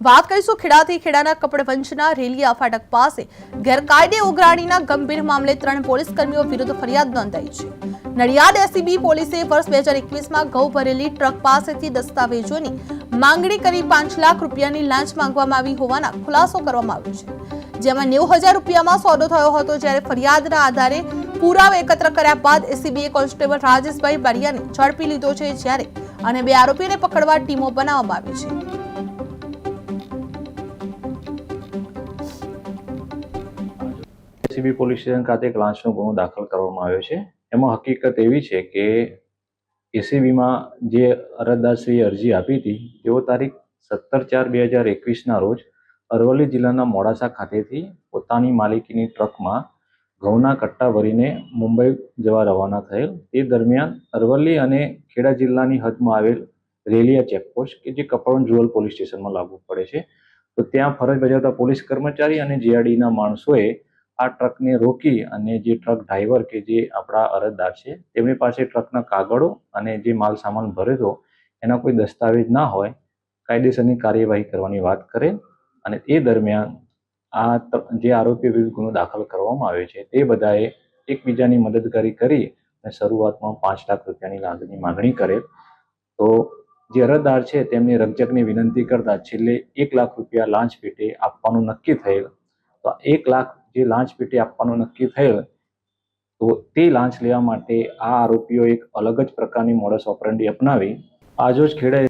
વાત કરીશું ખેડાથી। ખેડાના કપડવંજના રેલિયા ફાટક પાસે ગેરકાયદે ઉઘરાણીના ગંભીર મામલે 3 પોલીસ કર્મીઓ વિરુદ્ધ ફરિયાદ નોંધાઈ છે। નડિયાદ એસીબી પોલીસે વર્ષ 2021માં ઘઉં ભરેલી ટ્રક પાસેથી દસ્તાવેજોની માંગણી કરી 5 લાખ રૂપિયાની લાંચ માંગવામાં આવી હોવાના ખુલાસો કરવામાં આવ્યો છે, જેમાં 90,000 રૂપિયામાં સોદો થયો હતો। જ્યારે ફરિયાદના આધારે પુરાવા એકત્ર કર્યા બાદ એસીબીએ કોન્સ્ટેબલ રાજેશભાઈ બારિયાને ઝડપી લીધો છે, જ્યારે અને 2 આરોપીઓને પકડવા ટીમો બનાવવામાં આવી છે। એસીબી પોલીસ સ્ટેશન ખાતે એક લાંચનો ગુનો દાખલ કરવામાં આવ્યો છે। એમાં હકીકત એવી છે કે એસીબીમાં જે અરજદારશ્રીએ અરજી આપી હતી તેઓ તારીખ 17/4/2021ના રોજ અરવલ્લી જિલ્લાના મોડાસા ખાતેથી પોતાની માલિકીની ટ્રકમાં ઘઉંના કટ્ટા ભરીને મુંબઈ જવા રવાના થયેલ। તે દરમિયાન અરવલ્લી અને ખેડા જિલ્લાની હદમાં આવેલ રેલિયા ચેકપોસ્ટ કે જે કપડવંજ રૂરલ પોલીસ સ્ટેશનમાં લાગુ પડે છે, તો ત્યાં ફરજ બજાવતા પોલીસ કર્મચારી અને જીઆરડીના માણસોએ આ ટ્રકને રોકી અને જે ટ્રક ડ્રાઈવર કે જે આપણા અરજદાર છે તેમની પાસે ટ્રકના કાગળો અને જે માલ સામાન ભર્યો હતો એના કોઈ દસ્તાવેજ ના હોય, કાયદેસરની કાર્યવાહી કરવાની વાત કરે અને એ દરમિયાન આ જે આરોપીઓ વિરુદ્ધ ગુનો દાખલ કરવામાં આવ્યો છે તે બધાએ એકબીજાની મદદગારી કરી અને શરૂઆતમાં 5 લાખ રૂપિયાની માગણી કરેલ। તો જે અરજદાર છે તેમની રકજકની વિનંતી કરતા છેલ્લે 1 લાખ રૂપિયા લાંચ પેટે આપવાનું નક્કી થયેલ। તો 1 લાખ જે લાંચ પેટે આપવાનું નક્કી થયેલ, તો તે લાંચ લેવા માટે આ આરોપીઓ એક અલગ જ પ્રકારની મોડસ ઓપરેન્ડી અપનાવી આજરોજ ખેડા